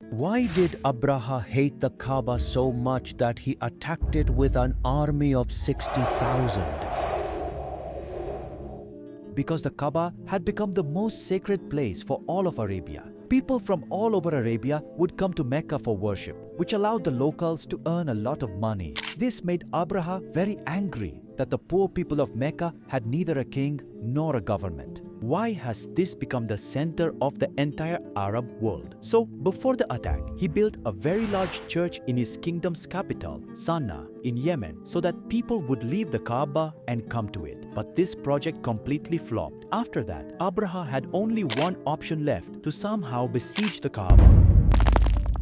Why did Abraha hate the Kaaba so much that he attacked it with an army of 60,000? Because the Kaaba had become the most sacred place for all of Arabia. People from all over Arabia would come to Mecca for worship, which allowed the locals to earn a lot of money. This made Abraha very angry that the poor people of Mecca had neither a king nor a government. Why has this become the center of the entire Arab world? So, before the attack, he built a very large church in his kingdom's capital, Sana'a, in Yemen, so that people would leave the Kaaba and come to it. But this project completely flopped. After that, Abraha had only one option left to somehow besiege the Kaaba.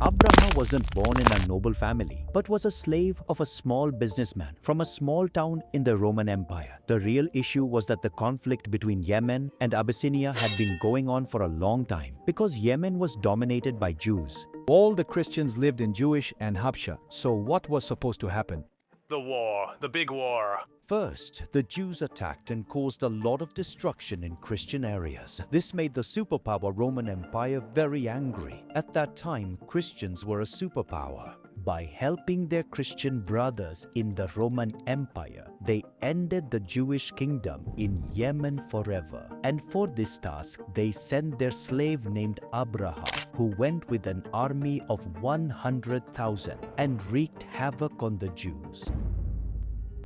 Abraha wasn't born in a noble family, but was a slave of a small businessman from a small town in the Roman Empire. The real issue was that the conflict between Yemen and Abyssinia had been going on for a long time because Yemen was dominated by Jews. All the Christians lived in Jewish and Habsha, so what was supposed to happen? The war, the big war. First, the Jews attacked and caused a lot of destruction in Christian areas. This made the superpower Roman Empire very angry. At that time, Christians were a superpower. By helping their Christian brothers in the Roman Empire, they ended the Jewish kingdom in Yemen forever. And for this task, they sent their slave named Abraha, who went with an army of 100,000 and wreaked havoc on the Jews.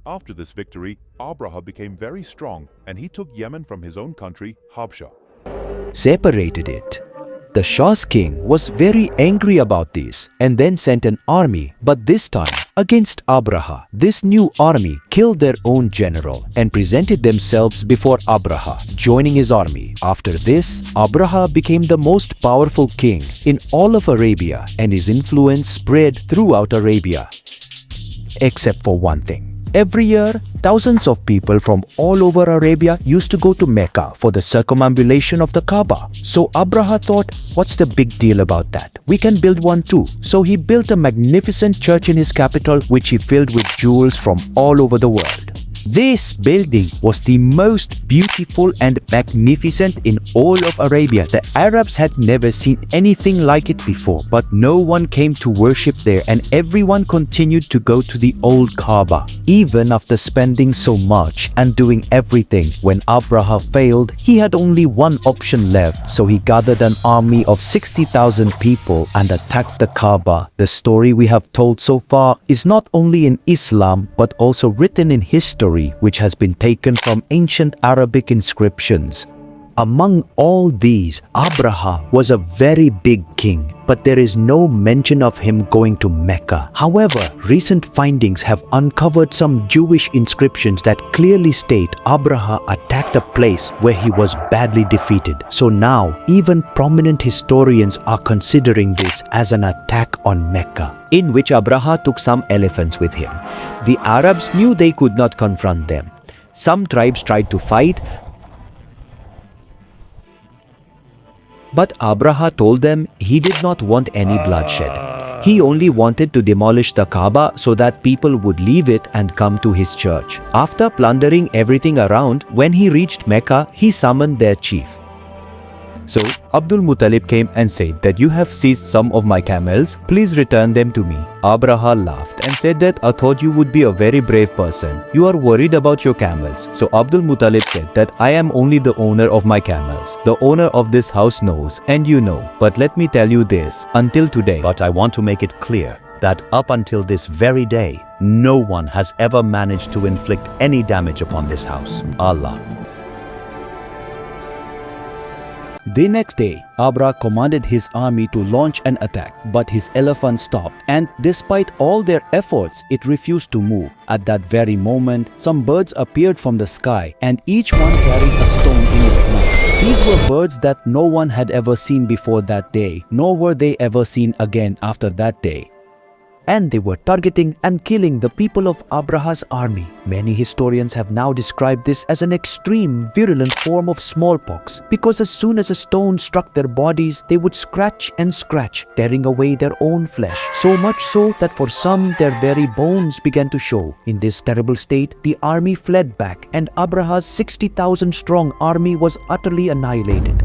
After this victory, Abraha became very strong and he took Yemen from his own country, Habsha. Separated it. The Shah's king was very angry about this and then sent an army, but this time against Abraha. This new army killed their own general and presented themselves before Abraha, joining his army. After this, Abraha became the most powerful king in all of Arabia and his influence spread throughout Arabia. Except for one thing. Every year, thousands of people from all over Arabia used to go to Mecca for the circumambulation of the Kaaba. So Abraha thought, what's the big deal about that? We can build one too. So he built a magnificent church in his capital which he filled with jewels from all over the world. This building was the most beautiful and magnificent in all of Arabia. The Arabs had never seen anything like it before, but no one came to worship there and everyone continued to go to the old Kaaba. Even after spending so much and doing everything, when Abraha failed, he had only one option left, so he gathered an army of 60,000 people and attacked the Kaaba. The story we have told so far is not only in Islam but also written in history, which has been taken from ancient Arabic inscriptions. Among all these, Abraha was a very big king, but there is no mention of him going to Mecca. However, recent findings have uncovered some Jewish inscriptions that clearly state Abraha attacked a place where he was badly defeated. So now, even prominent historians are considering this as an attack on Mecca, in which Abraha took some elephants with him. The Arabs knew they could not confront them. Some tribes tried to fight, but Abraha told them he did not want any bloodshed. He only wanted to demolish the Kaaba so that people would leave it and come to his church. After plundering everything around, when he reached Mecca, he summoned their chief. So Abdul Muttalib came and said that you have seized some of my camels, please return them to me. Abraha laughed and said that I thought you would be a very brave person. You are worried about your camels. So Abdul Muttalib said that I am only the owner of my camels. The owner of this house knows and you know. But let me tell you this, until today. But I want to make it clear that up until this very day, no one has ever managed to inflict any damage upon this house. Allah. The next day, Abraha commanded his army to launch an attack, but his elephant stopped, and despite all their efforts, it refused to move. At that very moment, some birds appeared from the sky, and each one carried a stone in its mouth. These were birds that no one had ever seen before that day, nor were they ever seen again after that day. And they were targeting and killing the people of Abraha's army. Many historians have now described this as an extreme, virulent form of smallpox, because as soon as a stone struck their bodies, they would scratch and scratch, tearing away their own flesh. So much so that for some, their very bones began to show. In this terrible state, the army fled back, and Abraha's 60,000 strong army was utterly annihilated.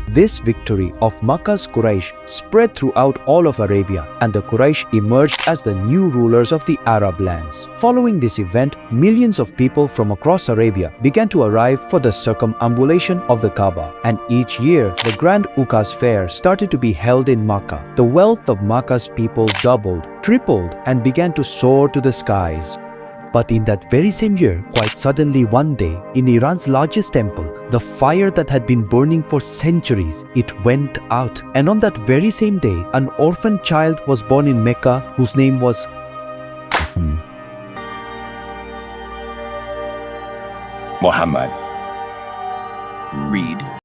This victory of Makkah's Quraysh spread throughout all of Arabia, and the Quraysh emerged as the new rulers of the Arab lands. Following this event, millions of people from across Arabia began to arrive for the circumambulation of the Kaaba, and each year the Grand Ukaz fair started to be held in Makkah. The wealth of Makkah's people doubled, tripled, and began to soar to the skies. But in that very same year, quite suddenly one day, in Iran's largest temple, the fire that had been burning for centuries, it went out. And on that very same day, an orphan child was born in Mecca whose name was Muhammad. Read.